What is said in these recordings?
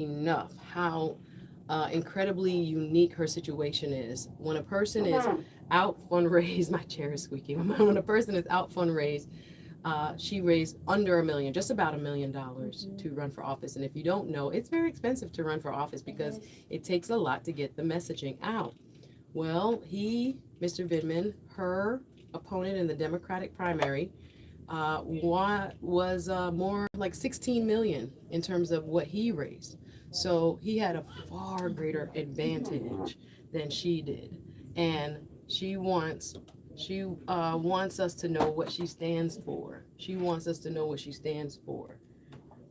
enough how incredibly unique her situation is. When a person is out fundraised, my chair is squeaking. When a person is out fundraised, she raised under $1 million, just about $1 million to run for office. And if you don't know, it's very expensive to run for office because it takes a lot to get the messaging out. Well, Mr. Vidman, her opponent in the Democratic primary, was more like 16 million in terms of what he raised. So he had a far greater advantage than she did, and she wants she wants us to know what she stands for. She wants us to know what she stands for,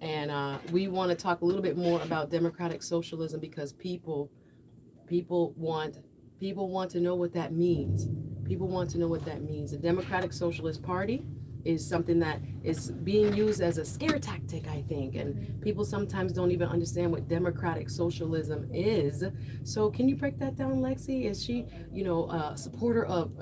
and we want to talk a little bit more about democratic socialism because people want people want to know what that means. People want to know what that means. The Democratic Socialist Party is something that is being used as a scare tactic, I think, and people sometimes don't even understand what democratic socialism is. So, can you break that down, Lexi? Is she, a supporter of,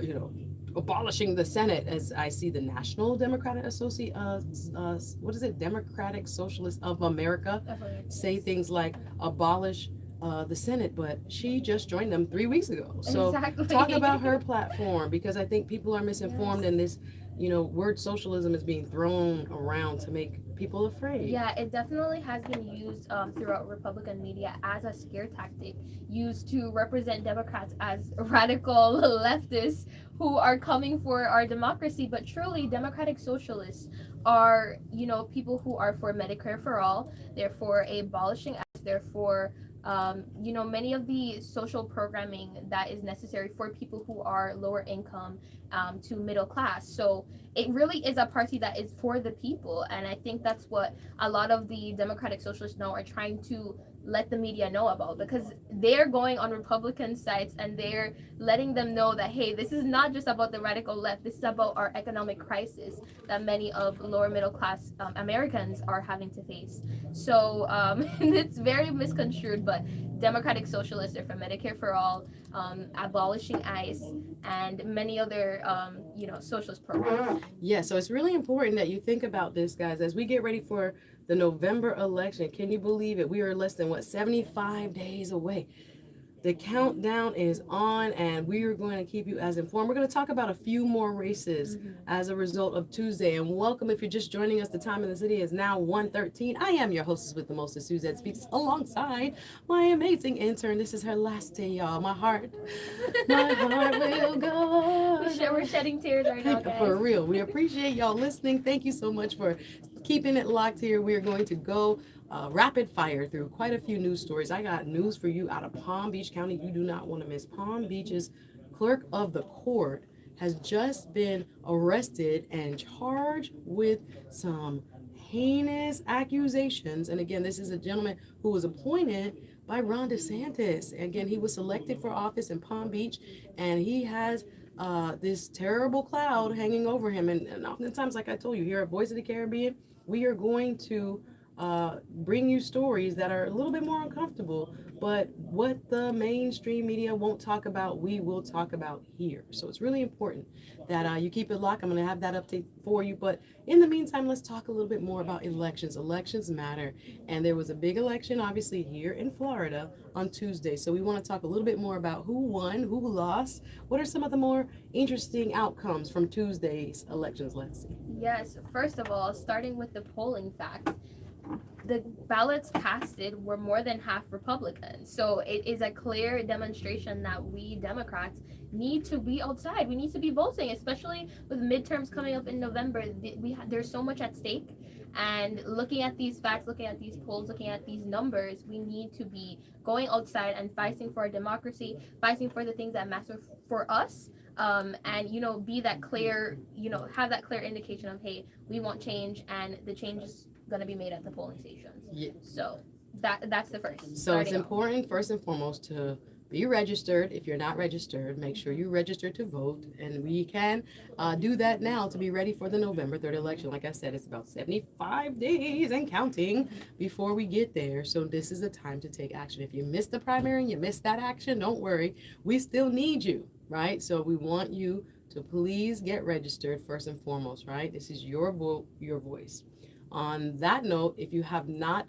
abolishing the Senate, as I see the National Democratic what is it, Democratic Socialists of America, say things like abolish the Senate, but she just joined them 3 weeks ago. So Exactly. talk about her platform because I think people are misinformed and this, word socialism is being thrown around to make people afraid. Yeah, it definitely has been used throughout Republican media as a scare tactic, used to represent Democrats as radical leftists who are coming for our democracy. But truly, Democratic Socialists are, people who are for Medicare for all. They're for abolishing ICE. They're for many of the social programming that is necessary for people who are lower income to middle class. So it really is a party that is for the people. And I think that's what a lot of the Democratic Socialists now are trying to let the media know about, because they're going on Republican sites and they're letting them know that, hey, this is not just about the radical left. This is about our economic crisis that many of lower middle class Americans are having to face. So it's very misconstrued, but Democratic Socialists are for Medicare for all, abolishing ICE, and many other, socialist programs. Yeah, so it's really important that you think about this, guys, as we get ready for the November election. Can you believe it? We are less than 75 days away. The countdown is on, and we are going to keep you as informed. We're going to talk about a few more races as a result of Tuesday. And welcome if you're just joining us. The time in the city is now 1:13. I am your hostess with the mostest, Suzette Speaks, alongside my amazing intern. This is her last day, y'all. My heart will go. We're shedding tears right now, guys. For real. We appreciate y'all listening. Thank you so much for keeping it locked here. We are going to go rapid fire through quite a few news stories. I got news for you out of Palm Beach County. You do not want to miss. Palm Beach's clerk of the court has just been arrested and charged with some heinous accusations. And again, this is a gentleman who was appointed by Ron DeSantis. Again, he was selected for office in Palm Beach, and he has this terrible cloud hanging over him. And oftentimes, like I told you, here at Voice of the Caribbean, we are going to bring you stories that are a little bit more uncomfortable, but what the mainstream media won't talk about, we will talk about here. So it's really important that you keep it locked. I'm going to have that update for you. But in the meantime, let's talk a little bit more about elections. Elections matter. And there was a big election, obviously, here in Florida on Tuesday. So we want to talk a little bit more about who won, who lost. What are some of the more interesting outcomes from Tuesday's elections, Lexi? Yes, first of all, starting with the polling facts, the ballots casted were more than half Republicans. So it is a clear demonstration that we Democrats need to be outside. We need to be voting, especially with midterms coming up in November. There's so much at stake. And looking at these facts, looking at these polls, looking at these numbers, we need to be going outside and fighting for our democracy, fighting for the things that matter for us. And be that clear, have that clear indication of, hey, we want change, and the change is going to be made at the polling stations. Yeah. So that's the first. So it's important, first and foremost, to be registered. If you're not registered, make sure you register to vote. And we can do that now to be ready for the November 3rd election. Like I said, it's about 75 days and counting before we get there. So this is the time to take action. If you missed the primary and you missed that action, don't worry. We still need you, right? So we want you to please get registered first and foremost, right? This is your vote, your voice. On that note, if you have not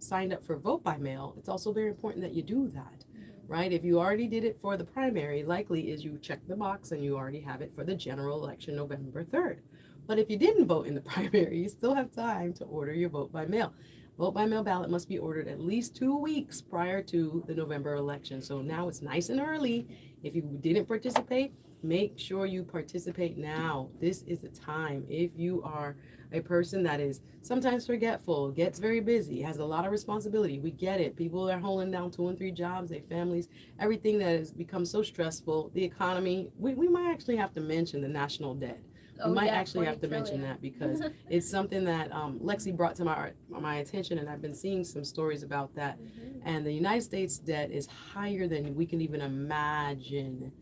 signed up for vote by mail, it's also very important that you do that, right? If you already did it for the primary, likely is you check the box and you already have it for the general election November 3rd. But if you didn't vote in the primary, you still have time to order your vote by mail. Vote by mail ballot must be ordered at least 2 weeks prior to the November election. So now it's nice and early. If you didn't participate, make sure you participate now. This is the time. If you are a person that is sometimes forgetful, gets very busy, has a lot of responsibility, we get it. People are holding down 2 and 3 jobs, their families, everything that has become so stressful, the economy. We might actually have to mention the national debt. We might actually have to mention that because it's something that Lexi brought to my attention, and I've been seeing some stories about that. And the United States debt is higher than we can even imagine.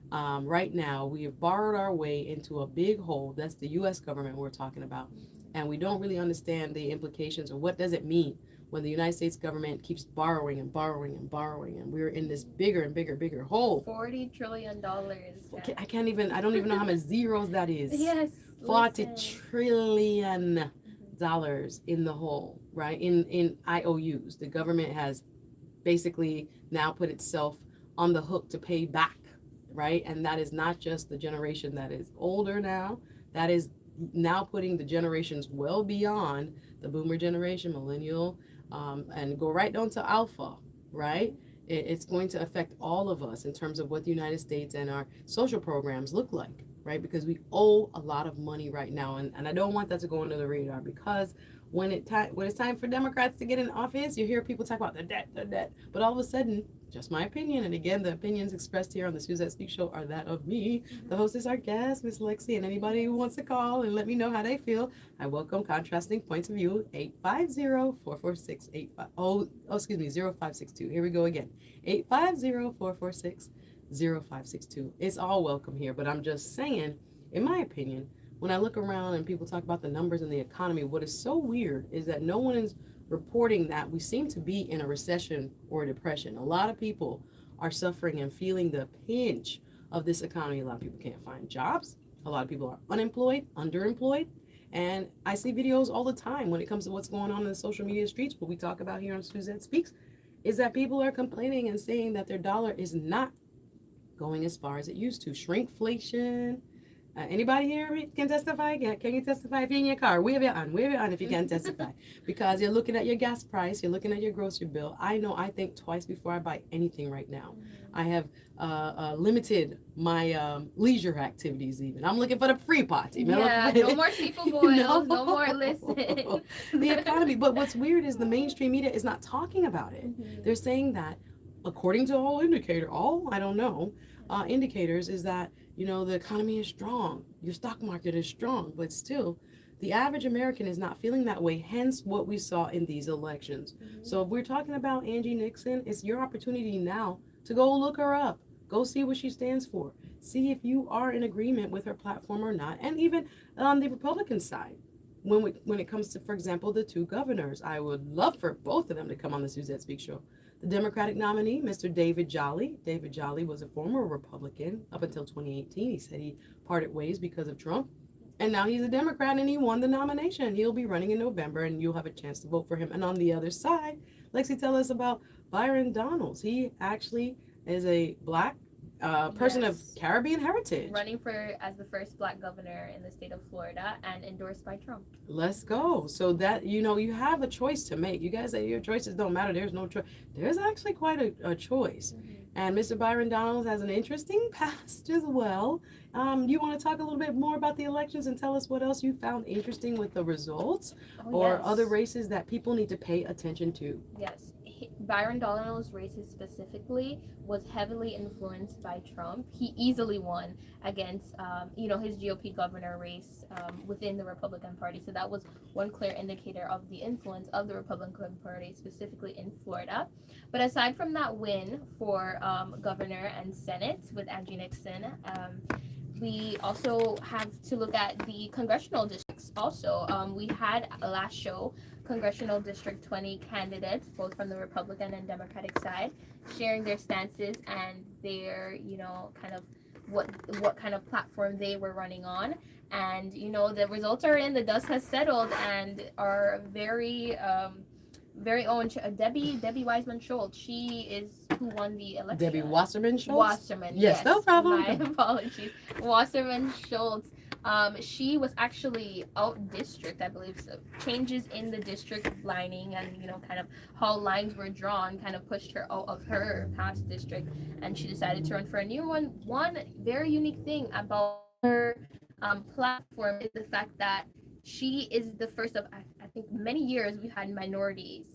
Right now, we have borrowed our way into a big hole. That's the U.S. government we're talking about. And we don't really understand the implications or what does it mean when the United States government keeps borrowing and borrowing and borrowing, and we're in this bigger and bigger hole. $40 trillion. I don't even know how many zeros that is. Yes. $40 trillion in the hole, right? In IOUs. The government has basically now put itself on the hook to pay back, right? And that is not just the generation that is older now. That is now putting the generations well beyond the boomer generation, millennial, and go right down to alpha, right? It's going to affect all of us in terms of what the United States and our social programs look like, right? Because we owe a lot of money right now. And I don't want that to go under the radar, because when it's time for Democrats to get in office, you hear people talk about the debt. But all of a sudden, just my opinion, and again, the opinions expressed here on the Suzette Speaks show are that of me. The host is our guest, Miss Lexi, and anybody who wants to call and let me know how they feel, I welcome contrasting points of view. 850-446-0562. Here we go again. 850-446-0562. It's all welcome here, but I'm just saying, in my opinion, when I look around and people talk about the numbers in the economy, what is so weird is that no one is reporting that we seem to be in a recession or a depression. A lot of people are suffering and feeling the pinch of this economy. A lot of people can't find jobs. A lot of people are unemployed, underemployed. And I see videos all the time when it comes to what's going on in the social media streets. What we talk about here on Suzette Speaks is that people are complaining and saying that their dollar is not going as far as it used to. Shrinkflation. Anybody here can testify? Can you testify if you're in your car? Wave your hand if you can testify. Because you're looking at your gas price, you're looking at your grocery bill. I know I think twice before I buy anything right now. I have limited my leisure activities even. I'm looking for the free party. Yeah, no more seafood boils, no more listen. The economy. But what's weird is the mainstream media is not talking about it. They're saying that according to indicators is that, the economy is strong, your stock market is strong, but still the average American is not feeling that way, hence what we saw in these elections. So if we're talking about Angie Nixon, it's your opportunity now to go look her up, go see what she stands for, see if you are in agreement with her platform or not. And even on the Republican side, when it comes to, for example, the 2 governors, I would love for both of them to come on the Suzette Speaks show. The Democratic nominee, Mr. David Jolly. David Jolly was a former Republican up until 2018. He said he parted ways because of Trump. And now he's a Democrat and he won the nomination. He'll be running in November and you'll have a chance to vote for him. And on the other side, Lexi, tell us about Byron Donalds. He actually is a Black person of Caribbean heritage. Running as the first Black governor in the state of Florida and endorsed by Trump. Let's go. So that, you have a choice to make. You guys say your choices don't matter. There's no choice. There's actually quite a choice. And Mr. Byron Donalds has an interesting past as well. You want to talk a little bit more about the elections and tell us what else you found interesting with the results or other races that people need to pay attention to? Yes. Byron Donalds' races specifically was heavily influenced by Trump. He easily won against, his GOP governor race within the Republican Party. So that was one clear indicator of the influence of the Republican Party, specifically in Florida. But aside from that win for governor and Senate with Angie Nixon, we also have to look at the congressional districts also. We had last show Congressional District 20 candidates, both from the Republican and Democratic side, sharing their stances and their, kind of what kind of platform they were running on. And, the results are in, the dust has settled, and are very very own Debbie Wiseman Schultz. She is who won the election. Debbie Wasserman Schultz? Wasserman, yes. No problem. My apologies. Wasserman Schultz. She was actually out district, I believe. So changes in the district lining and kind of how lines were drawn kind of pushed her out of her past district, and she decided to run for a new one. One very unique thing about her platform is the fact that she is the first of I think many years we've had minorities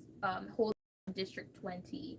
hold District 20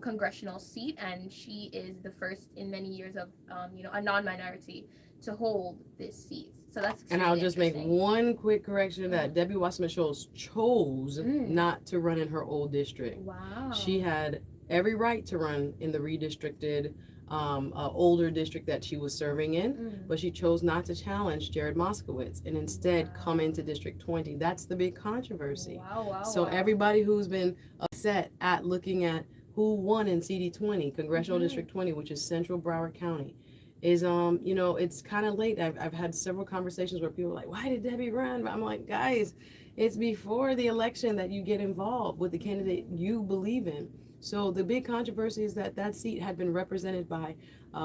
congressional seat, and she is the first in many years of a non-minority to hold this seat. So that's and I'll just make one quick correction that Debbie Wasserman Schultz chose not to run in her old district. Wow. She had every right to run in the redistricted older district that she was serving in, but she chose not to challenge Jared Moskowitz and instead come into District 20. That's the big controversy. Wow. So everybody who's been upset at looking at who won in CD20, Congressional District 20, which is Central Broward County, is it's kind of late. I've had several conversations where people are like, why did Debbie run? But I'm like, guys, it's before the election that you get involved with the candidate you believe in. So the big controversy is that seat had been represented by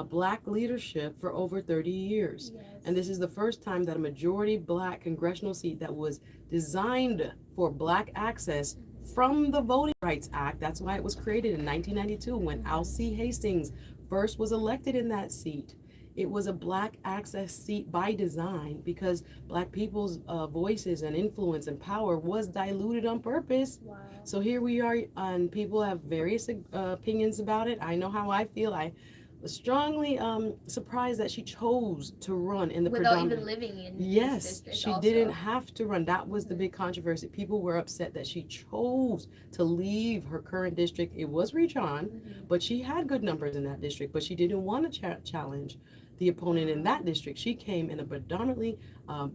Black leadership for over 30 years. Yes. And this is the first time that a majority Black congressional seat that was designed for Black access from the Voting Rights Act, that's why it was created in 1992 when Alcee Hastings first was elected in that seat. It was a Black access seat by design because Black people's voices and influence and power was diluted on purpose. Wow. So here we are, and people have various opinions about it. I know how I feel. I was strongly surprised that she chose to run in the without even living in yes, this district she also. didn't have to run. That was the big controversy. People were upset that she chose to leave her current district. It was reach on, but she had good numbers in that district, but she didn't want to challenge the opponent in that district. She came in a predominantly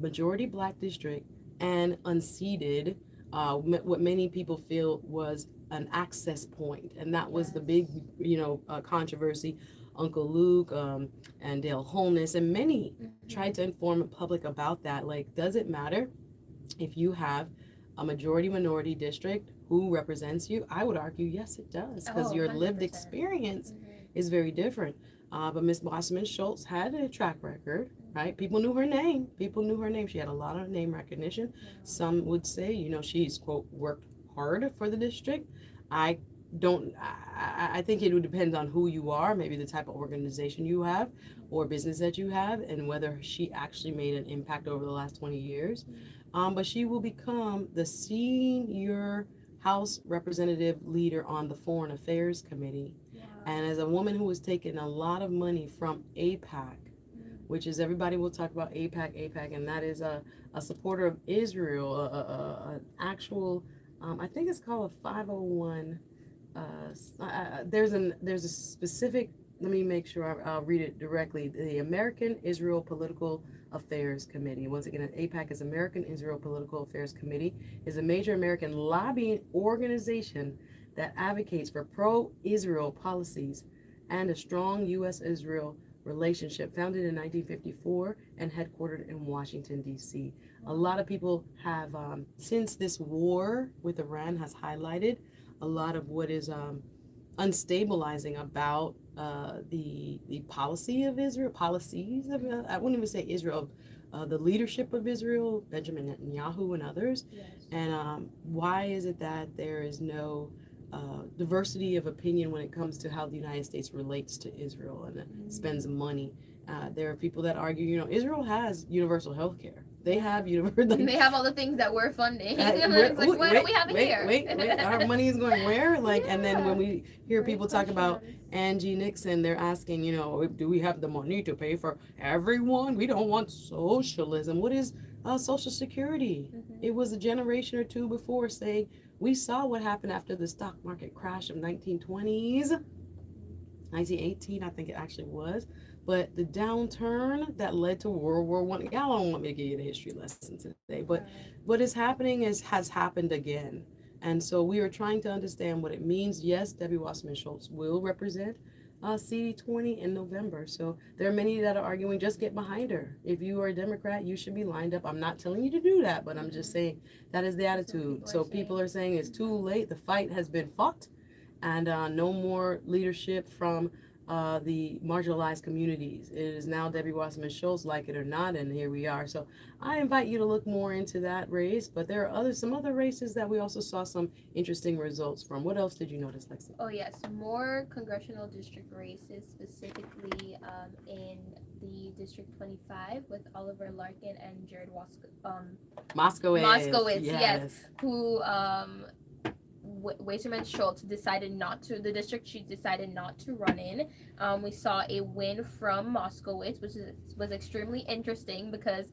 majority Black district and unseated what many people feel was an access point, and that was the big controversy. Uncle Luke and Dale Holness and many tried to inform the public about that. Like, does it matter if you have a majority minority district who represents you? I would argue yes, it does, because your 100%. lived experience is very different. But Miss Wasserman Schultz had a track record, right? People knew her name. She had a lot of name recognition. Some would say, she's, quote, worked hard for the district. I think it would depend on who you are, maybe the type of organization you have or business that you have, and whether she actually made an impact over the last 20 years. But she will become the senior House representative leader on the Foreign Affairs Committee. And as a woman who has taken a lot of money from AIPAC, which is, everybody will talk about AIPAC, and that is a supporter of Israel, an actual, I think it's called a 501. There's a specific, let me make sure I'll read it directly. The American Israel Political Affairs Committee. Once again, AIPAC is American Israel Political Affairs Committee, is a major American lobbying organization that advocates for pro-Israel policies and a strong U.S.-Israel relationship, founded in 1954 and headquartered in Washington, D.C. A lot of people have, since this war with Iran has highlighted a lot of what is unstabilizing about the policy of Israel, policies of, I wouldn't even say Israel, the leadership of Israel, Benjamin Netanyahu and others. Yes. And why is it that there is no diversity of opinion when it comes to how the United States relates to Israel and spends money? There are people that argue, Israel has universal health care. They have they have all the things that we're funding. It's like, why don't we have it here? Wait, our money is going where? Like, and then when we hear people talk about Angie Nixon, they're asking, do we have the money to pay for everyone? We don't want socialism. What is Social Security? It was a generation or two before saying, we saw what happened after the stock market crash of 1920s, 1918, I think it actually was. But the downturn that led to World War I, y'all don't want me to give you the history lesson today, but what is happening has happened again. And so we are trying to understand what it means. Yes, Debbie Wasserman Schultz will represent CD20 in November. So there are many that are arguing just get behind her. If you are a Democrat, you should be lined up. I'm not telling you to do that, but I'm just saying that is the attitude. So people are saying it's too late. The fight has been fought, and no more leadership from the marginalized communities. It is now Debbie Wasserman Schultz, like it or not, and here we are. So I invite you to look more into that race, but there are some other races that we also saw some interesting results from. What else did you notice, Lexi? Oh yes, more congressional district races, specifically in the District 25 with Oliver Larkin and Jared Moskowitz, yes, who Wasserman Schultz decided not to. The district she decided not to run in. We saw a win from Moskowitz, which was extremely interesting because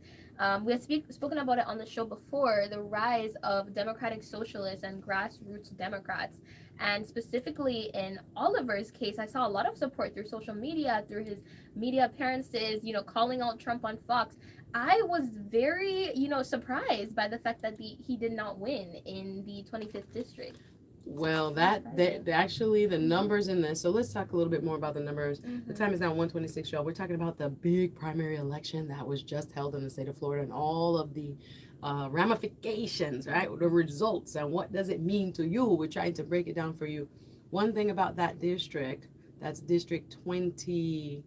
we had spoken about it on the show before. The rise of democratic socialists and grassroots Democrats, and specifically in Oliver's case, I saw a lot of support through social media, through his media appearances. Calling out Trump on Fox. I was very, surprised by the fact that he did not win in the 25th district. Well, actually the numbers in this. So let's talk a little bit more about the numbers. Mm-hmm. The time is now 1:26, y'all. We're talking about the big primary election that was just held in the state of Florida and all of the ramifications, right? The results and what does it mean to you? We're trying to break it down for you. One thing about that district, that's District 25.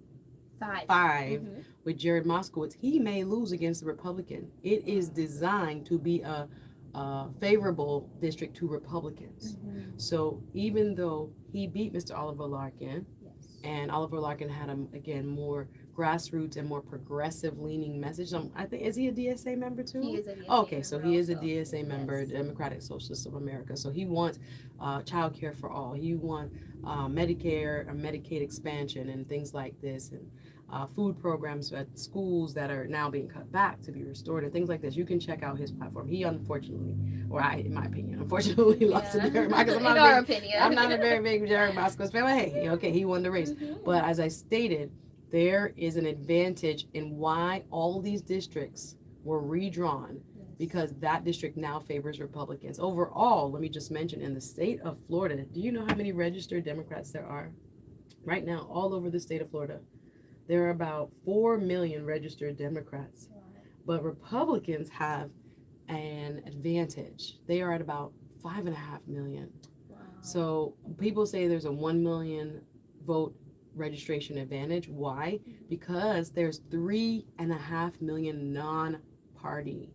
Mm-hmm. With Jared Moskowitz, he may lose against the Republican. It is designed to be a favorable district to Republicans. Mm-hmm. So even though he beat Mr. Oliver Larkin, yes, and Oliver Larkin had again more grassroots and more progressive leaning message. I think, is he a DSA member too? He is a DSA okay, member so he is a also. DSA member, yes, Democratic Socialists of America. So he wants child care for all. He wants Medicare or Medicaid expansion and things like this, and food programs at schools that are now being cut back to be restored and things like this. You can check out his platform. He unfortunately, in my opinion, unfortunately lost to Jared Moskowitz. I'm not a very big Jared Moskowitz fan, but hey, okay, he won the race. Mm-hmm. But as I stated, there is an advantage in why all these districts were redrawn, because that district now favors Republicans. Overall, let me just mention, in the state of Florida, do you know how many registered Democrats there are? Right now, all over the state of Florida, there are about 4 million registered Democrats. But Republicans have an advantage. They are at about 5.5 million. Wow. So people say there's a 1 million vote registration advantage. Why? Because there's 3.5 million non-party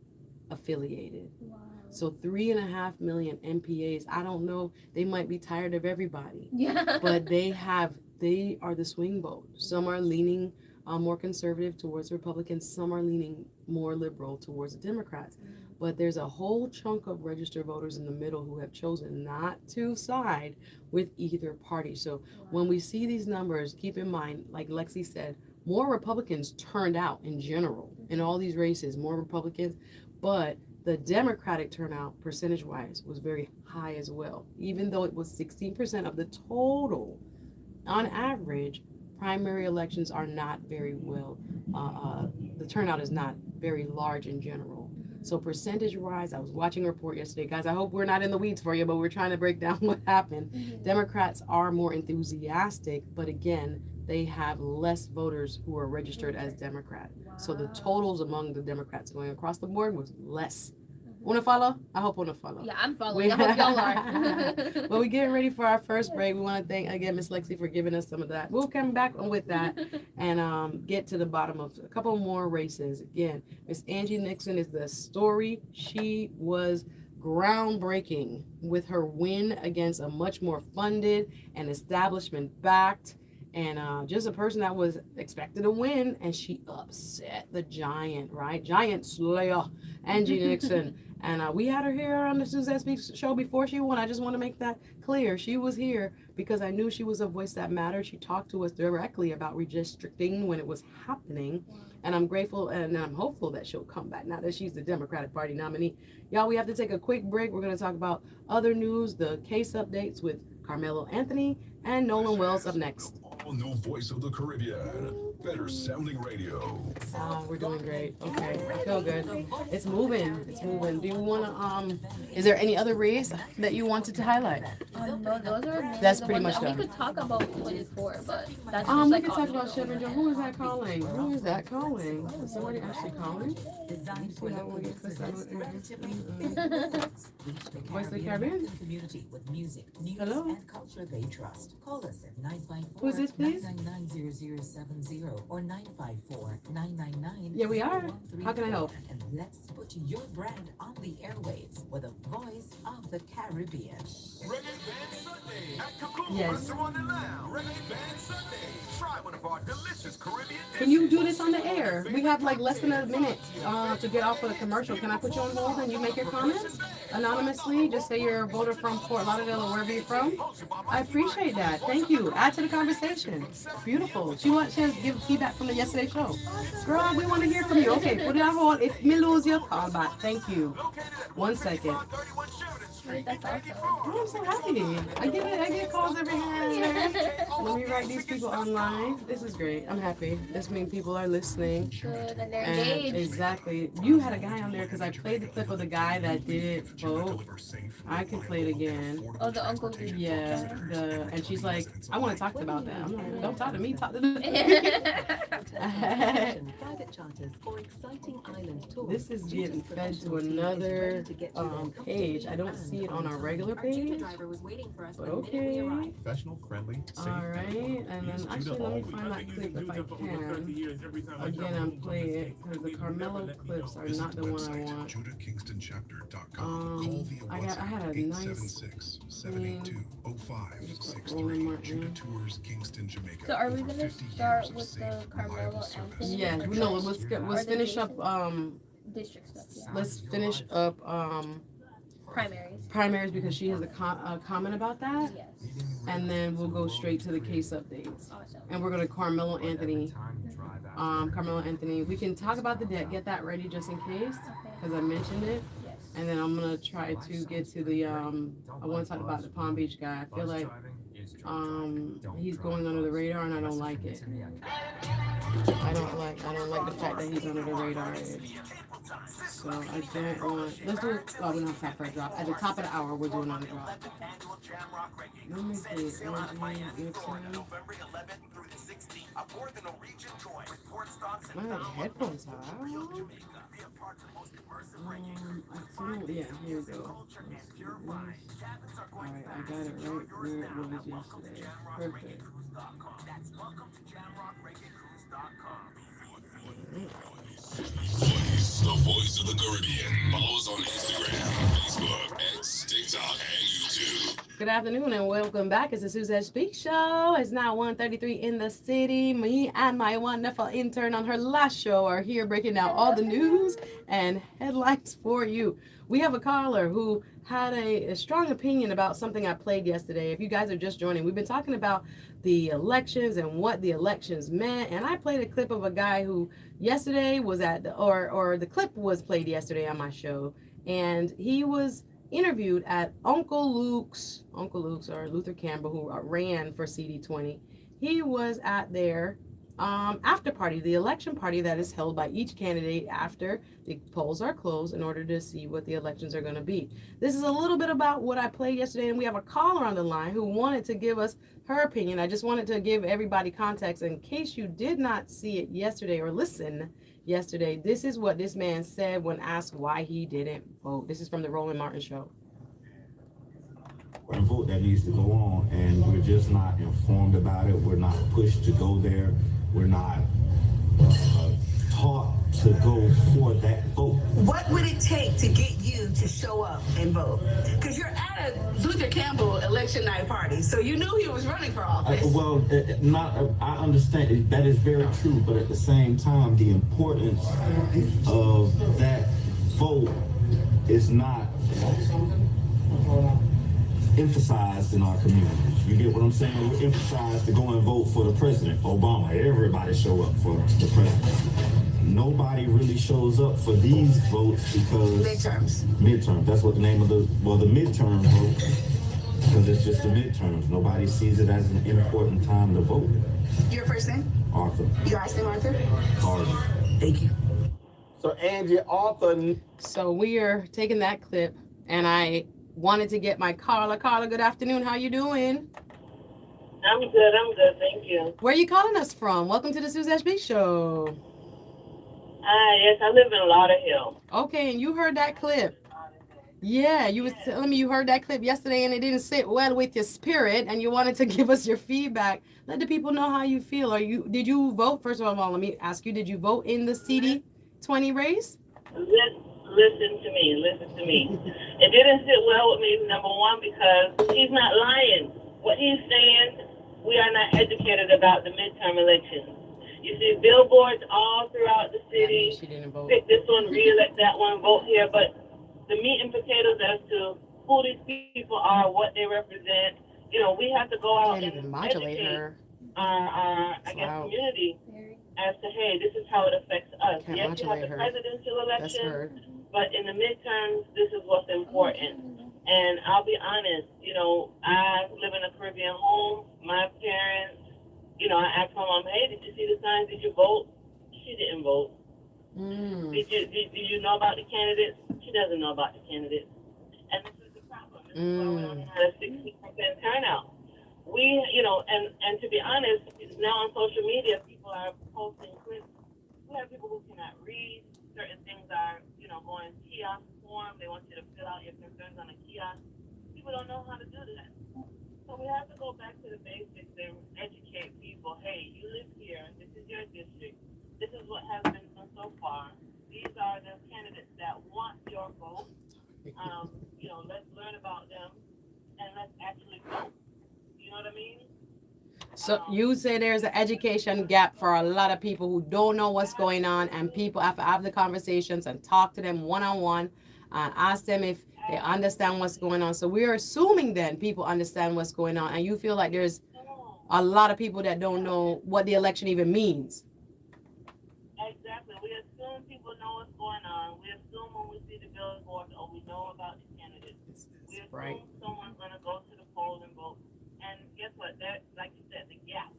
affiliated. Wow. So 3.5 million MPAs. I don't know, they might be tired of everybody. Yeah. But they are the swing vote. Some are leaning more conservative towards Republicans. Some are leaning more liberal towards the Democrats. Mm-hmm. But there's a whole chunk of registered voters in the middle who have chosen not to side with either party. So when we see these numbers, keep in mind, like Lexi said, more Republicans turned out in general in all these races, more Republicans, but the Democratic turnout percentage-wise was very high as well, even though it was 16% of the total. On average, primary elections are not very well, the turnout is not very large in general. So percentage-wise, I was watching a report yesterday. Guys, I hope we're not in the weeds for you, but we're trying to break down what happened. Mm-hmm. Democrats are more enthusiastic, but again, they have less voters who are registered as Democrat. Wow. So the totals among the Democrats going across the board was less. Want to follow? I hope want to follow. Yeah, I'm following. I hope y'all are. Well, we're getting ready for our first break. We want to thank, again, Miss Lexi for giving us some of that. We'll come back with that and get to the bottom of a couple more races. Again, Miss Angie Nixon is the story. She was groundbreaking with her win against a much more funded and establishment-backed and just a person that was expected to win, and she upset the giant, right? Giant slayer, Angie Nixon. And we had her here on the Suzette Speaks show before she won. I just want to make that clear. She was here because I knew she was a voice that mattered. She talked to us directly about redistricting when it was happening. And I'm grateful and I'm hopeful that she'll come back now that she's the Democratic Party nominee. Y'all, we have to take a quick break. We're going to talk about other news, the case updates with Carmelo Anthony and Nolan Wells up next. New voice of the Caribbean. Better sounding radio. We're doing great. Okay, I feel good. It's moving. It's moving. Do you want to, is there any other race that you wanted to highlight? No, those are That's the pretty ones much that done. we could talk about 24, but that's just We like can talk about optional. Chevron Joe. Who is that calling? Who is that calling? Is somebody actually calling? Voice of the Caribbean? Hello? Who is this, please? Yeah, we are. How can I help? And let's put your brand on the airwaves with a voice of the Caribbean. Reggae Band Sunday at Kakuma Yes. Restaurant and Lounge. Reggae Band Sunday. Try one of our delicious Caribbean Can you do this on the air? We have like less than a minute to get off of the commercial. Can I put you on hold and you make your comments anonymously? Just say you're a voter from Fort Lauderdale or wherever you're from. I appreciate that. Thank you. Add to the conversation. Beautiful. She wants to give feedback from the yesterday show. Girl, we want to hear from you. Okay, put it on hold. If me lose you, call back. Thank you. 1 second. That's awesome. Oh, I'm so happy. I get calls every now and then. Let me write these people online. This is great. I'm happy. This means people are listening. Good, and they're And engaged. exactly. You had a guy on there because I played the clip of the guy that didn't vote. I can play it again. Oh, the uncle did. Yeah. And she's like, I want to talk about that. I'm like, don't talk to me. Talk to the. Private charters or exciting island tours. This is getting fed to another page. I don't see it on our regular page. But okay. Professional, friendly, safe. All right. And then actually, let me find that clip if I can. Again, I'm playing it because the Carmelo clips are not the one I want. JudahKingstonChapter.com. Call I via had a nice 876-782-0563. Rolling Judah Tours Kingston, Jamaica. So are we Over gonna 50 start years of with safe, the Carmelo reliable service. Anthony? Yeah, no, let's finish up District stuff, yeah. let's finish up primaries because she has a comment about that, Yes. and then we'll go straight to the case updates. Awesome. And we're gonna Carmelo Anthony. Carmelo Anthony. We can talk about the debt. Get that ready just in case, because I mentioned it. Yes. And then I'm gonna try to get to the I want to talk about the Palm Beach guy. I feel like he's going under the radar, and I don't like it. I don't like the fact that he's under the radar. So I don't want. Let's do. Oh, we don't have time for a drop. At the top of the hour, we're doing on the drop. Let me see. My headphones are out. Yeah, here we go. Alright, I got it right where it was yesterday. Perfect. The voice of the Caribbean. Follow us on Instagram, Facebook, X, TikTok, and YouTube. Good afternoon and welcome back. It's the Suzette Speaks show. It's now 1:33 in the city. Me and my wonderful intern on her last show are here breaking down all the news and headlines for you. We have a caller who had a strong opinion about something I played yesterday. If you guys are just joining, we've been talking about the elections and what the elections meant. And I played a clip of a guy who yesterday was at or the clip was played yesterday on my show. And he was interviewed at Uncle Luke's or Luther Campbell, who ran for CD20. He was at their after party, the election party that is held by each candidate after the polls are closed in order to see what the elections are going to be. This is a little bit about what I played yesterday, and we have a caller on the line who wanted to give us her opinion. I just wanted to give everybody context in case you did not see it yesterday or listen yesterday. This is what this man said when asked why he didn't vote. This is from the Roland Martin Show. A vote that needs to go on, and we're just not informed about it. We're not pushed to go there. We're not taught to go for that vote. What would it take to get you to show up and vote? Because you're at a Luther Campbell election night party, so you knew he was running for office. I understand that is very true, but at the same time, the importance of that vote is not emphasized in our communities. You get what I'm saying? We're emphasized to go and vote for the president, Obama. Everybody show up for the president. Nobody really shows up for these votes because midterms. That's what the name of the midterm vote. Because it's just the midterms. Nobody sees it as an important time to vote. Your first name? Arthur. Your last name, Arthur? Carter. Thank you. So Angie, Arthur. So we are taking that clip, and I wanted to get my Carla. Carla, good afternoon. How you doing? I'm good, thank you. Where are you calling us from? Welcome to the Suzette Speaks show. Yes, I live in Lauderhill. Okay, and you heard that clip. Yeah, you was telling me you heard that clip yesterday and it didn't sit well with your spirit and you wanted to give us your feedback. Let the people know how you feel. Did you vote? First of all, let me ask you, did you vote in the CD20 race? Listen to me. It didn't sit well with me, number one, because he's not lying. What he's saying, we are not educated about the midterm elections. You see billboards all throughout the city. She didn't vote. Pick this one, re-elect that one, vote here. But the meat and potatoes as to who these people are, what they represent, we have to go out and educate our community as to, hey, this is how it affects us. Yes, you have the presidential election, but in the midterms, this is what's important. And I'll be honest, I live in a Caribbean home. My parents, I asked my mom, hey, did you see the signs? Did you vote? She didn't vote. Did you know about the candidates? She doesn't know about the candidates. And this is the problem. This is why we only had a 60% turnout. And to be honest, now on social media, people are posting clips. We have people who cannot read. Certain things are, going kiosk form. They want you to fill out your concerns on a kiosk. People don't know how to do that. So we have to go back to the basics and educate people. Hey, you live here. This is your district. This is what has been done so far. These are the candidates that want your vote. Let's learn about them and let's actually vote. You know what I mean? So you say there's an education gap for a lot of people who don't know what's going on, and people have to have the conversations and talk to them one-on-one and ask them if they understand what's going on. So we're assuming then people understand what's going on, and you feel like there's a lot of people that don't know what the election even means. Exactly. We assume people know what's going on. We assume when we see the billboards, we know about the candidates. We assume someone's going to go to the polls and vote. And guess what? That, like you said, the gap.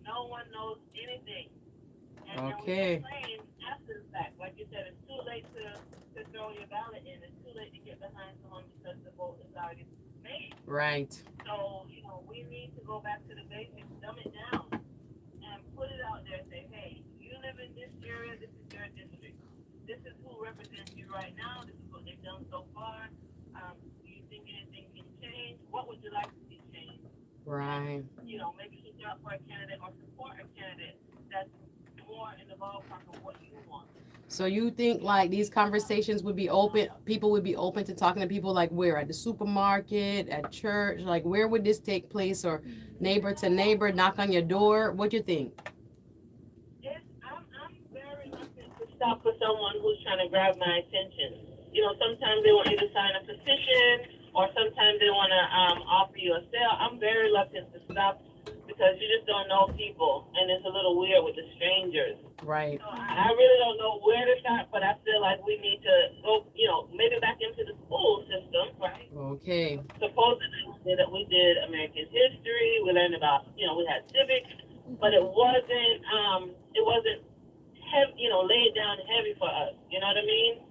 No one knows anything. And then we complain after the fact. Like you said, it's too late to throw your ballot in. It's too late to get behind someone because the vote is already made. Right. So, we need to go back to the basics, dumb it down, and put it out there and say, hey, you live in this area, this is your district. This is who represents you right now. This is what they've done so far. Do you think anything can change? What would you like to see change? Right. Maybe look out for a candidate or support a candidate that's more in the ballpark of what you want. So you think like these conversations would be open, people would be open to talking to people like where? At the supermarket, at church? Like where would this take place? Or neighbor to neighbor, knock on your door? What do you think? I'm very reluctant to stop for someone who's trying to grab my attention. Sometimes they want you to sign a petition, or sometimes they want to offer you a sale. I'm very reluctant to stop because you just don't know people, and it's a little weird with the strangers. Right. So I really don't know where to start, but I feel like we need to go, maybe back into the school system, right? Okay. Supposedly that we did American history, we learned about, we had Civic, but it wasn't heavy, laid down heavy for us. You know what I mean?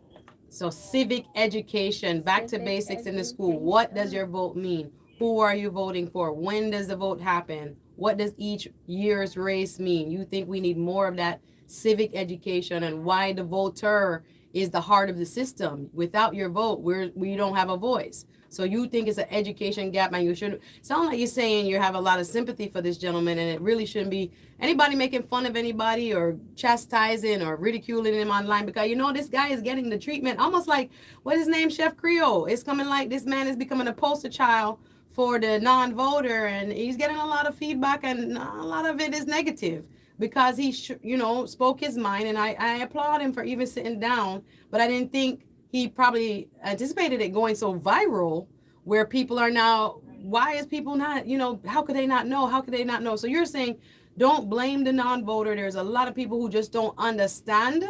So civic education, back to basics in the school. What does your vote mean? Who are you voting for? When does the vote happen? What does each year's race mean? You think we need more of that civic education, and why the voter is the heart of the system. Without your vote, we don't have a voice. So you think it's an education gap, and you shouldn't sound like you're saying you have a lot of sympathy for this gentleman, and it really shouldn't be anybody making fun of anybody or chastising or ridiculing him online, because this guy is getting the treatment almost like what his name, Chef Creole. It's coming like this man is becoming a poster child for the non-voter, and he's getting a lot of feedback, and a lot of it is negative because he spoke his mind, and I applaud him for even sitting down, but I didn't think he probably anticipated it going so viral where people are now, why is people not, how could they not know? How could they not know? So you're saying don't blame the non-voter. There's a lot of people who just don't understand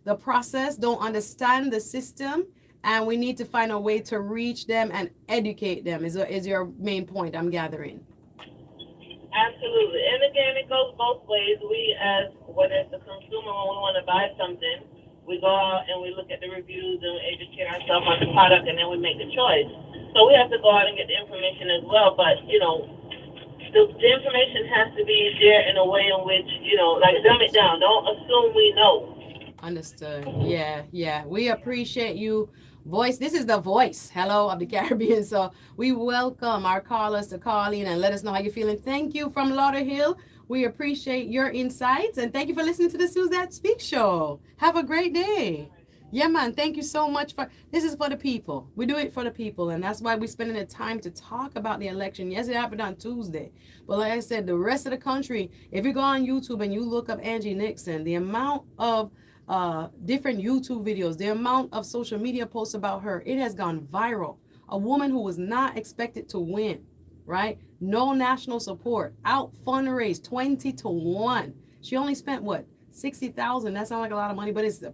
the process, don't understand the system, and we need to find a way to reach them and educate them. Is your main point? I'm gathering. Absolutely. And again, it goes both ways. We, as whether it's the consumer, when we want to buy something, we go out and we look at the reviews and we educate ourselves on the product, and then we make the choice. So we have to go out and get the information as well. But, you know, the information has to be there in a way in which, you know, like, dumb it down. Don't assume we know. Understood. Yeah. We appreciate you. Voice. This is the voice. Hello of the Caribbean. So we welcome our callers to call in and let us know how you're feeling. Thank you from Lauderhill. We appreciate your insights, and thank you for listening to the Suzette Speaks show. Have a great day. Yeah, man. Thank you so much this is for the people. We do it for the people, and that's why we're spending the time to talk about the election. Yes, it happened on Tuesday, but like I said, the rest of the country, if you go on YouTube and you look up Angie Nixon, the amount of different YouTube videos, the amount of social media posts about her, it has gone viral. A woman who was not expected to win, right? No national support, out fundraised 20-1. She only spent what, 60,000? That sounds like a lot of money, but it's the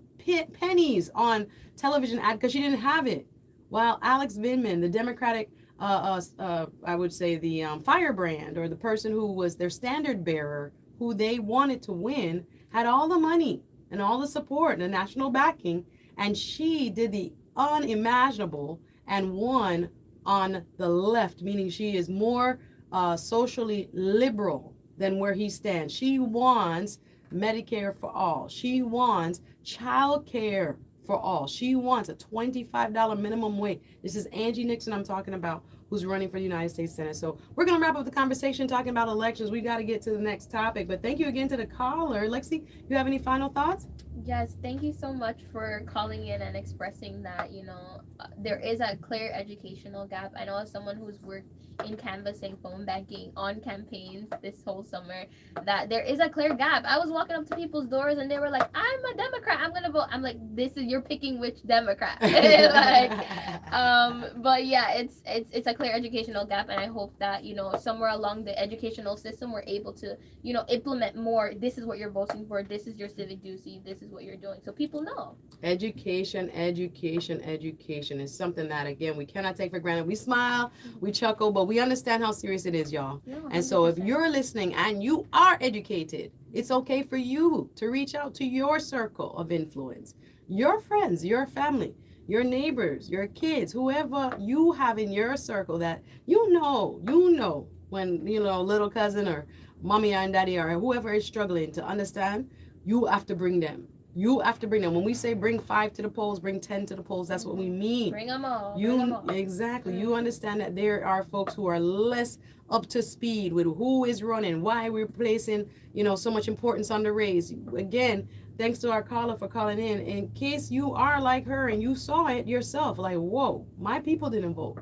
pennies on television ad because she didn't have it. While Alex Vindman, the Democratic, I would say the firebrand, or the person who was their standard bearer, who they wanted to win, had all the money and all the support and the national backing, and she did the unimaginable and won on the left, meaning she is more socially liberal than where he stands. She wants Medicare for all. She wants child care for all. She wants a $25 minimum wage. This is Angie Nixon I'm talking about, who's running for the United States Senate. So we're going to wrap up the conversation talking about elections. We got to get to the next topic, but thank you again to the caller. Lexi, you have any final thoughts? Yes, thank you so much for calling in and expressing that, there is a clear educational gap. I know as someone who's worked in canvassing, phone banking, on campaigns this whole summer, that there is a clear gap. I was walking up to people's doors and they were like, I'm a Democrat, I'm going to vote. I'm like, you're picking which Democrat. But yeah, it's a clear educational gap. And I hope that, somewhere along the educational system, we're able to, implement more. This is what you're voting for. This is your civic duty. This is what you're doing. So people know. Education is something that, again, we cannot take for granted. We smile, we chuckle, but we understand how serious it is, y'all. Yeah, and so if you're listening and you are educated, it's okay for you to reach out to your circle of influence, your friends, your family, your neighbors, your kids, whoever you have in your circle that you know when, little cousin or mommy and daddy or whoever is struggling, to understand, you have to bring them. You have to bring them. When we say bring 5 to the polls, bring 10 to the polls, that's what we mean. Bring them all. Exactly. You understand that there are folks who are less up to speed with who is running, why we're placing, so much importance on the race. Again, thanks to our caller for calling in case you are like her and you saw it yourself, like, whoa, my people didn't vote.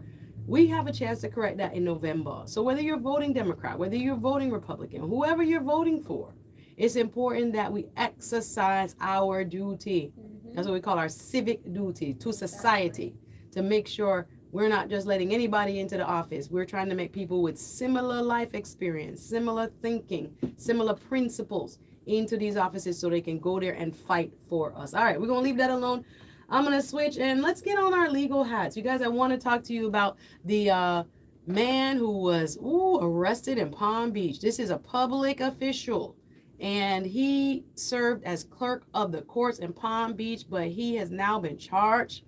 We have a chance to correct that in November. So whether you're voting Democrat, whether you're voting Republican, whoever you're voting for, it's important that we exercise our duty. That's what we call our civic duty to society, to make sure we're not just letting anybody into the office. We're trying to make people with similar life experience, similar thinking, similar principles into these offices so they can go there and fight for us. All right, we're going to leave that alone. I'm going to switch and let's get on our legal hats. You guys, I want to talk to you about the man who was arrested in Palm Beach. This is a public official, and he served as clerk of the courts in Palm Beach, but he has now been charged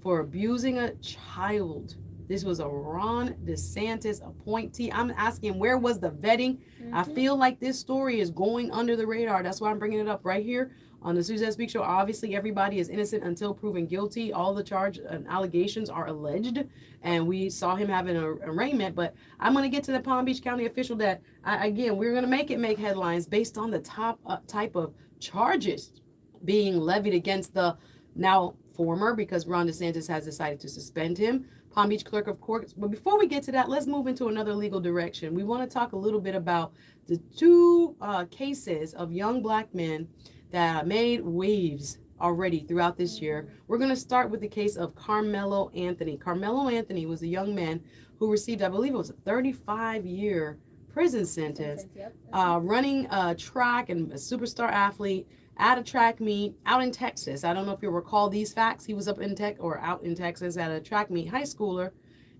for abusing a child. This was a Ron DeSantis appointee. I'm asking, where was the vetting? I feel like this story is going under the radar. That's why I'm bringing it up right here on the Suzette Speaks show. Obviously, everybody is innocent until proven guilty. All the charge and allegations are alleged, and we saw him having an arraignment. But I'm going to get to the Palm Beach County official that, again, we're going to make it make headlines based on the type of charges being levied against the now former, because Ron DeSantis has decided to suspend him, Palm Beach Clerk of Courts. But before we get to that, let's move into another legal direction. We want to talk a little bit about the two cases of young black men that made waves already throughout this year. We're going to start with the case of Carmelo Anthony. Carmelo Anthony was a young man who received, I believe it was a 35-year prison sentence, running a track and a superstar athlete. at a track meet out in Texas. I don't know if you recall these facts. He was up in out in Texas at a track meet, high schooler,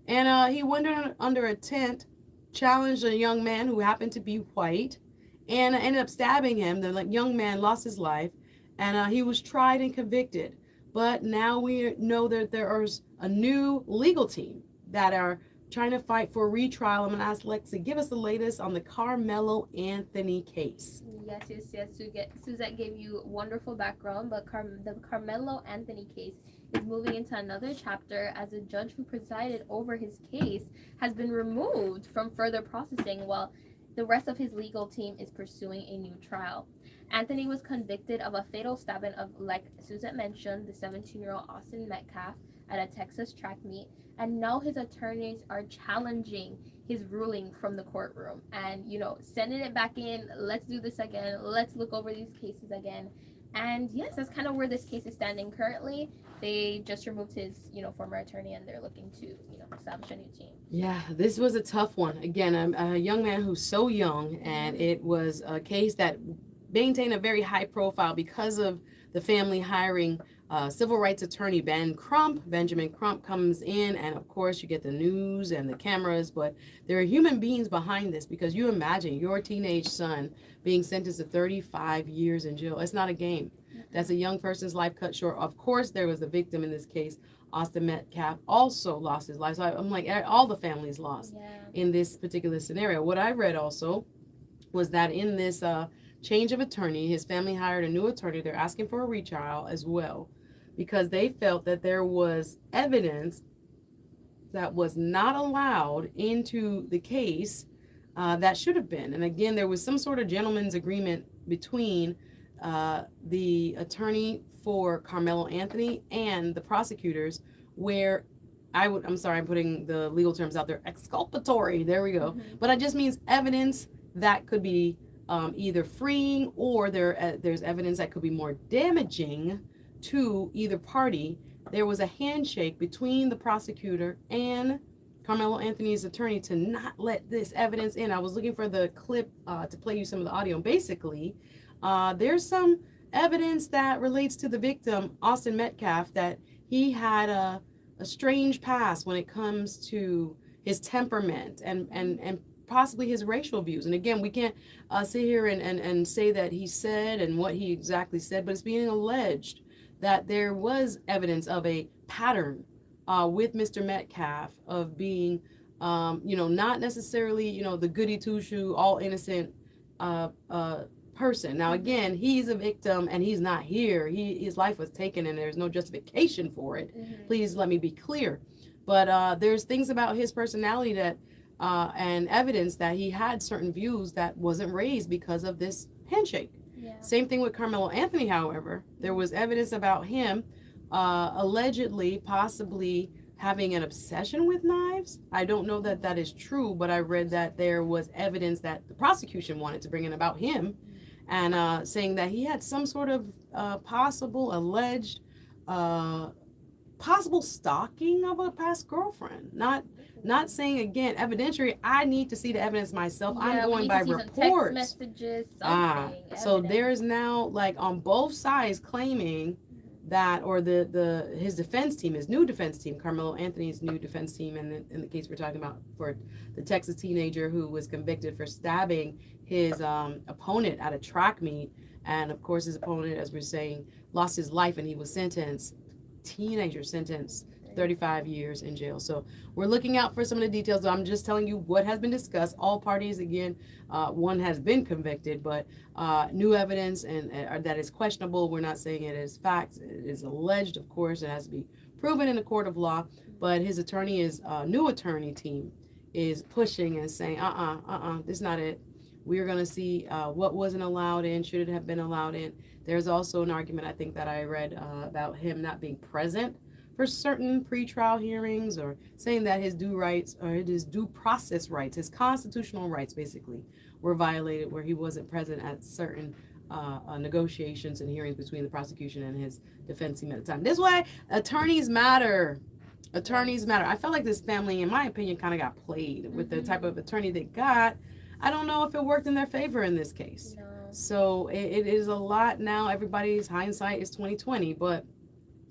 and he went under a tent, challenged a young man who happened to be white, and ended up stabbing him. The young man lost his life, and he was tried and convicted. But now we know that there is a new legal team that are trying to fight for a retrial. I'm going to ask Lexi, give us the latest on the Carmelo Anthony case. Yes. Suzette gave you wonderful background, but the Carmelo Anthony case is moving into another chapter as a judge who presided over his case has been removed from further processing while the rest of his legal team is pursuing a new trial. Anthony was convicted of a fatal stabbing of, like Suzette mentioned, the 17-year-old Austin Metcalf at a Texas track meet, and now his attorneys are challenging his ruling from the courtroom and, sending it back in. Let's do this again. Let's look over these cases again. And yes, that's kind of where this case is standing currently. They just removed his, former attorney, and they're looking to, establish a new team. Yeah, this was a tough one. Again, a young man who's so young, and it was a case that maintained a very high profile because of the family hiring civil rights attorney Benjamin Crump comes in, and of course you get the news and the cameras, but there are human beings behind this, because you imagine your teenage son being sentenced to 35 years in jail. It's not a game. That's a young person's life cut short. Of course, there was a victim in this case. Austin Metcalf also lost his life. So I'm like, all the families lost in this particular scenario. What I read also was that in this change of attorney, his family hired a new attorney. They're asking for a retrial as well, because they felt that there was evidence that was not allowed into the case that should have been. And again, there was some sort of gentleman's agreement between the attorney for Carmelo Anthony and the prosecutors, where I'm sorry, I'm putting the legal terms out there, exculpatory, there we go. But it just means evidence that could be either freeing, or there's evidence that could be more damaging to either party. There was a handshake between the prosecutor and Carmelo Anthony's attorney to not let this evidence in. I was looking for the clip to play you some of the audio. Basically, there's some evidence that relates to the victim, Austin Metcalf, that he had a strange past when it comes to his temperament and possibly his racial views. And again, we can't sit here and say that he said and what he exactly said, but it's being alleged that there was evidence of a pattern with Mr. Metcalf of being, not necessarily, the goody two-shoe, all innocent person. Now, again, he's a victim and he's not here. His life was taken and there's no justification for it. Please let me be clear. But there's things about his personality that and evidence that he had certain views that wasn't raised because of this handshake. Same thing with Carmelo Anthony, however. There was evidence about him allegedly, possibly having an obsession with knives. I don't know that that is true, but I read that there was evidence that the prosecution wanted to bring in about him, and saying that he had some sort of possible alleged possible stalking of a past girlfriend. Not saying, again, evidentiary, I need to see the evidence myself. I'm going by reports. Text messages, So there's now, like, on both sides claiming that, or his defense team, his new defense team, Carmelo Anthony's new defense team, and in the case we're talking about for the Texas teenager who was convicted for stabbing his opponent at a track meet, and of course his opponent, as we're saying, lost his life, and he was teenager sentenced 35 years in jail. So we're looking out for some of the details. I'm just telling you what has been discussed. All parties, again, one has been convicted, but new evidence and that is questionable. We're not saying it is fact. It is alleged, of course. It has to be proven in a court of law. But his new attorney team is pushing and saying, this is not it. We're going to see what wasn't allowed in, should it have been allowed in. There's also an argument, I think, that I read about him not being present for certain pretrial hearings, or saying that his due rights, or his due process rights, his constitutional rights basically, were violated, where he wasn't present at certain negotiations and hearings between the prosecution and his defense team at the time. This way, attorneys matter. Attorneys matter. I felt like this family, in my opinion, kind of got played with the type of attorney they got. I don't know if it worked in their favor in this case. No. So it is a lot now. Everybody's hindsight is 2020, but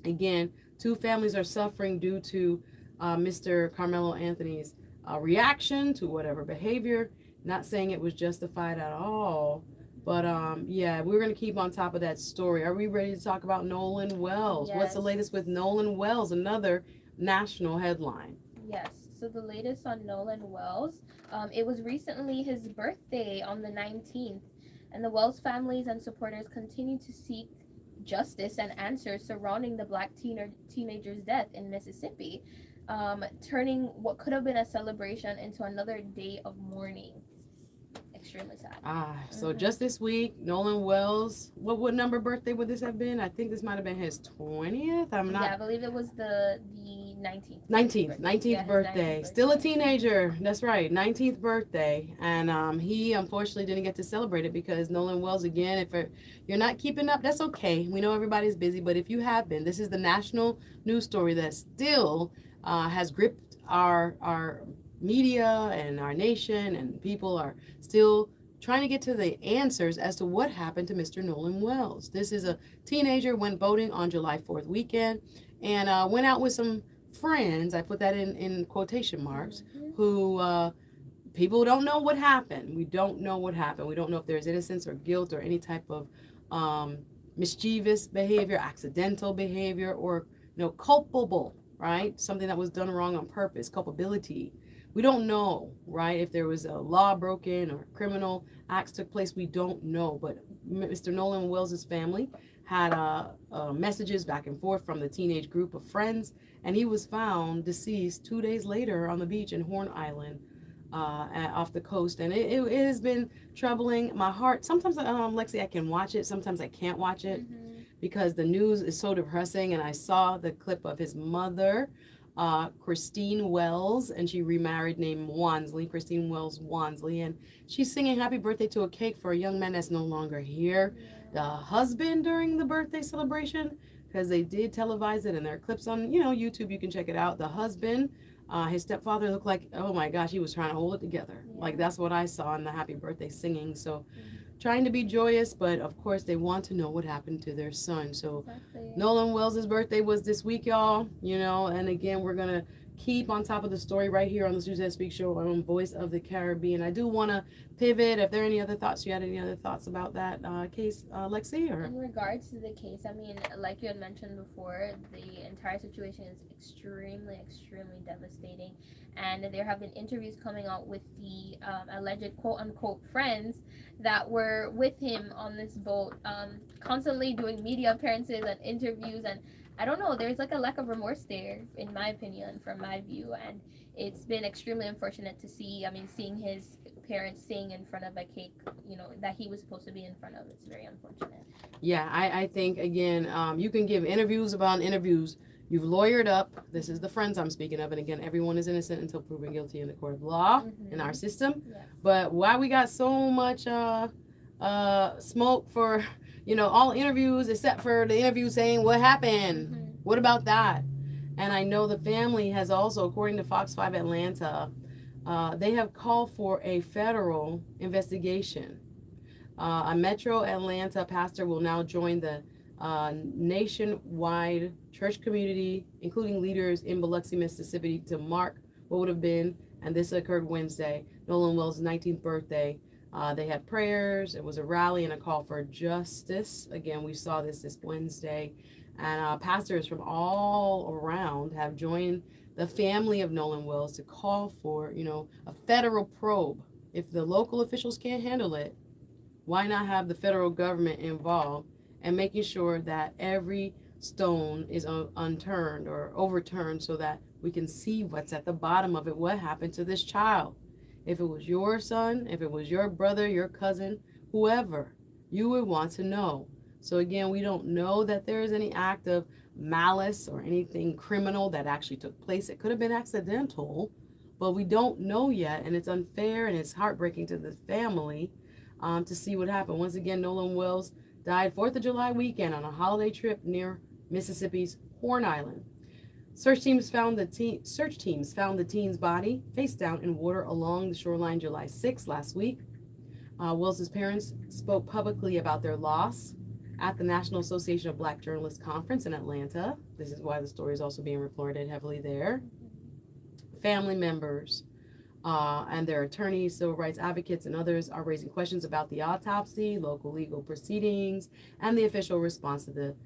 again, two families are suffering due to Mr. Carmelo Anthony's reaction to whatever behavior. Not saying it was justified at all, but yeah, we're gonna keep on top of that story. Are we ready to talk about Nolan Wells? Yes. What's the latest with Nolan Wells? Another national headline. Yes. So the latest on Nolan Wells, it was recently his birthday on the 19th, and the Wells families and supporters continue to seek justice and answers surrounding the black teenager's death in Mississippi, turning what could have been a celebration into another day of mourning. Extremely sad. So just this week, Nolan Wells, what number birthday would this have been? I think this might have been his 20th. Yeah, I believe it was the 19th. 19th birthday. Still a teenager. That's right. 19th birthday. And he unfortunately didn't get to celebrate it because Nolan Wells, again, if you're not keeping up, that's okay. We know everybody's busy, but if you have been, this is the national news story that still has gripped our media and our nation, and people are still trying to get to the answers as to what happened to Mr. Nolan Wells. This is a teenager, went boating on July 4th weekend, and went out with some friends, I put that in quotation marks, who people don't know what happened. We don't know what happened. We don't know if there's innocence or guilt or any type of mischievous behavior, accidental behavior, or culpable, right? Something that was done wrong on purpose, culpability. We don't know, right? If there was a law broken or criminal acts took place, we don't know. But Mr. Nolan Wells' family had messages back and forth from the teenage group of friends, and he was found deceased 2 days later on the beach in Horn Island, off the coast. And it has been troubling my heart. Sometimes, Lexi, I can watch it. Sometimes I can't watch it because the news is so depressing. And I saw the clip of his mother, Christine Wells, and she remarried named Wansley, Christine Wells Wansley, and she's singing happy birthday to a cake for a young man that's no longer here. The husband during the birthday celebration, because they did televise it, and there are clips on YouTube, you can check it out. The husband, his stepfather, looked like, oh my gosh, he was trying to hold it together. Like, that's what I saw in the happy birthday singing. So trying to be joyous, but of course they want to know what happened to their son. So Nolan Wells' birthday was this week, y'all, and again, we're going to keep on top of the story right here on the Suzette Speaks show on Voice of the Caribbean. I do want to pivot. If there are any other thoughts, you had any other thoughts about that case, Lexi? Or? In regards to the case, I mean, like you had mentioned before, the entire situation is extremely, extremely devastating. And there have been interviews coming out with the alleged quote-unquote friends that were with him on this boat, constantly doing media appearances and interviews, and I don't know, there's like a lack of remorse there, in my opinion, from my view, and it's been extremely unfortunate to see. I mean, seeing his parents sing in front of a cake, that he was supposed to be in front of, it's very unfortunate. Yeah, I think, again, you can give interviews upon interviews. You've lawyered up. This is the friends I'm speaking of. And again, everyone is innocent until proven guilty in the court of law in our system. Yes. But why we got so much smoke for, all interviews except for the interview saying what happened? What about that? And I know the family has also, according to Fox 5 Atlanta, they have called for a federal investigation. A Metro Atlanta pastor will now join the nationwide church community, including leaders in Biloxi, Mississippi, to mark what would have been, and this occurred Wednesday, Nolan Wells' 19th birthday. They had prayers, it was a rally and a call for justice. Again, we saw this Wednesday. And pastors from all around have joined the family of Nolan Wells to call for, a federal probe. If the local officials can't handle it, why not have the federal government involved and making sure that every stone is unturned or overturned so that we can see what's at the bottom of it, what happened to this child. If it was your son, if it was your brother, your cousin, whoever, you would want to know. So again, we don't know that there is any act of malice or anything criminal that actually took place. It could have been accidental, but we don't know yet, and it's unfair and it's heartbreaking to the family to see what happened. Once again, Nolan Wells died 4th of July weekend on a holiday trip near Mississippi's Horn Island. Search teams found the teen's body face down in water along the shoreline July 6th last week. Wells's parents spoke publicly about their loss at the National Association of Black Journalists Conference in Atlanta. This is why the story is also being reported heavily there. Family members and their attorneys, civil rights advocates, and others are raising questions about the autopsy, local legal proceedings, and the official response to the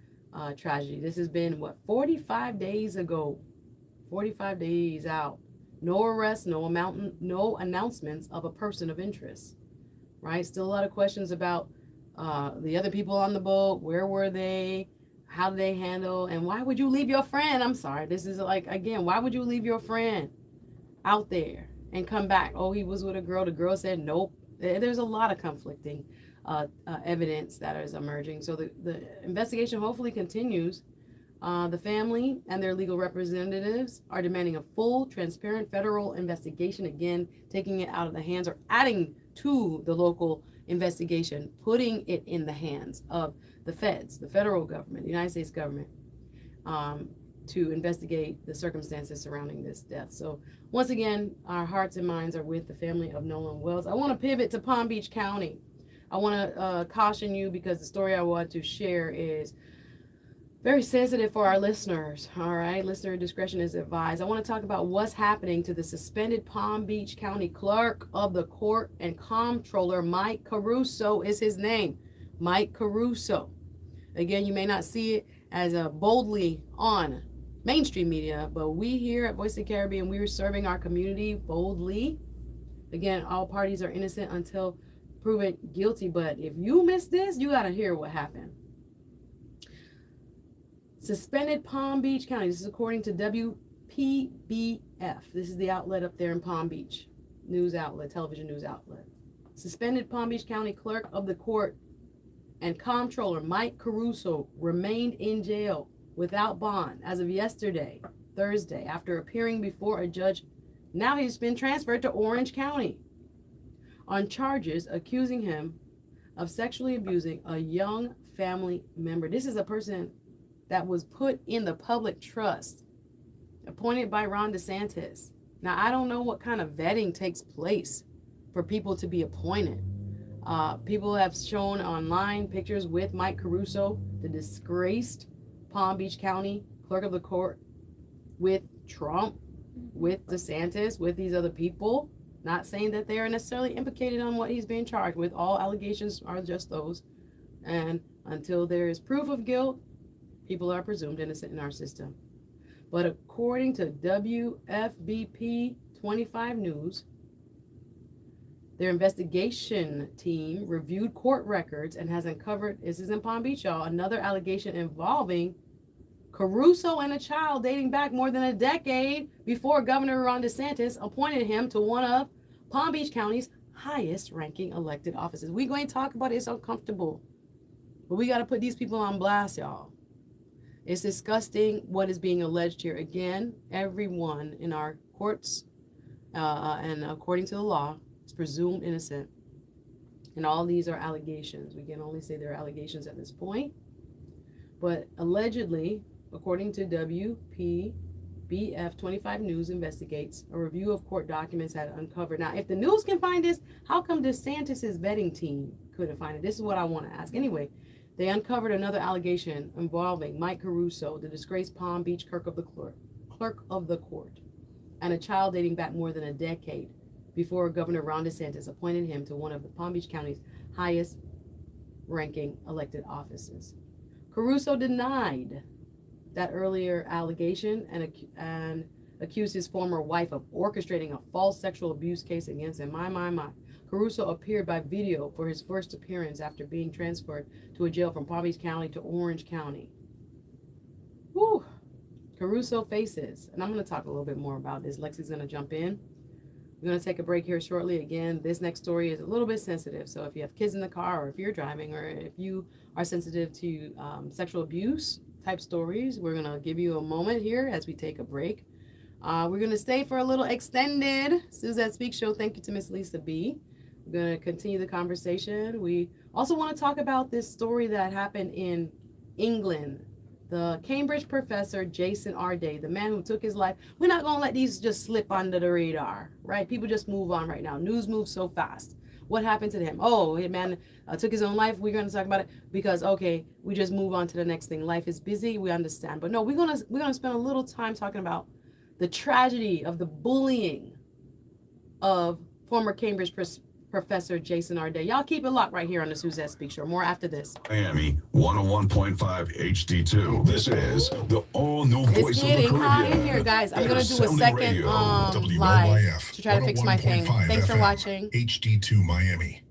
tragedy. This has been, 45 days ago? 45 days out. No arrests, no announcements of a person of interest, right? Still a lot of questions about the other people on the boat. Where were they? How did they handle? And why would you leave your friend? I'm sorry. This is like, again, why would you leave your friend out there and come back? Oh, he was with a girl. The girl said nope. There's a lot of conflicting evidence that is emerging. So the investigation hopefully continues. The family and their legal representatives are demanding a full, transparent federal investigation, again, taking it out of the hands or adding to the local investigation, putting it in the hands of the feds, the federal government, the United States government, to investigate the circumstances surrounding this death. So once again, our hearts and minds are with the family of Nolan Wells. I want to pivot to Palm Beach County. I want to caution you because the story I want to share is very sensitive for our listeners. All right, listener discretion is advised. I want to talk about what's happening to the suspended Palm Beach County Clerk of the Court and Comptroller. Mike Caruso is his name. Mike Caruso. Again, you may not see it as boldly on mainstream media, but we here at Voice of the Caribbean, we are serving our community boldly. Again, all parties are innocent until proven guilty, but if you missed this, you got to hear what happened. Suspended Palm Beach County. This is according to WPBF. This is the outlet up there in Palm Beach. News outlet, television news outlet. Suspended Palm Beach County Clerk of the Court and Comptroller Mike Caruso remained in jail without bond as of yesterday, Thursday, after appearing before a judge. Now he's been transferred to Orange County on charges accusing him of sexually abusing a young family member. This is a person that was put in the public trust, appointed by Ron DeSantis. Now, I don't know what kind of vetting takes place for people to be appointed. People have shown online pictures with Mike Caruso, the disgraced Palm Beach County Clerk of the Court, with Trump, with DeSantis, with these other people. Not saying that they are necessarily implicated on what he's being charged with. All allegations are just those. And until there is proof of guilt, people are presumed innocent in our system. But according to WFBP 25 News, their investigation team reviewed court records and has uncovered, this is in Palm Beach, y'all, another allegation involving Caruso and a child dating back more than a decade before Governor Ron DeSantis appointed him to one of Palm Beach County's highest ranking elected offices. We're going to talk about it. It's uncomfortable, but we got to put these people on blast, y'all. It's disgusting what is being alleged here. Again, everyone in our courts and according to the law is presumed innocent. And all these are allegations. We can only say they're allegations at this point. But allegedly, according to WPBF 25 News investigates, a review of court documents had uncovered. Now, if the news can find this, how come DeSantis' vetting team couldn't find it? This is what I want to ask. Anyway, they uncovered another allegation involving Mike Caruso, the disgraced Palm Beach clerk of the court, and a child dating back more than a decade before Governor Ron DeSantis appointed him to one of the Palm Beach County's highest ranking elected offices. Caruso denied that earlier allegation and accused his former wife of orchestrating a false sexual abuse case against him. My. Caruso appeared by video for his first appearance after being transferred to a jail from Palm Beach County to Orange County. Whew. Caruso faces, and I'm going to talk a little bit more about this. Lexi's going to jump in. We're going to take a break here shortly. Again, this next story is a little bit sensitive. So if you have kids in the car, or if you're driving, or if you are sensitive to sexual abuse type stories, we're going to give you a moment here as we take a break. We're going to stay for a little extended Suzette Speaks show. Thank you to Miss Lisa B. We're going to continue the conversation. We also want to talk about this story that happened in England. The Cambridge professor, Jason Arday, the man who took his life. We're not going to let these just slip under the radar, right? People just move on right now. News moves so fast. What happened to him? Oh, hey man took his own life. We're going to talk about it because okay, we just move on to the next thing. Life is busy. We understand, but no, we're gonna spend a little time talking about the tragedy of the bullying of former Cambridge Professor Jason Arday. Y'all keep it locked right here on the Suzette Speaks Show. More after this. Miami 101.5 HD2. This is the all-new voice It's of the getting hot in Caribbean. here, guys. I'm going to do a Sounding second radio. live to try to fix my thing. Thanks for watching. HD2 Miami.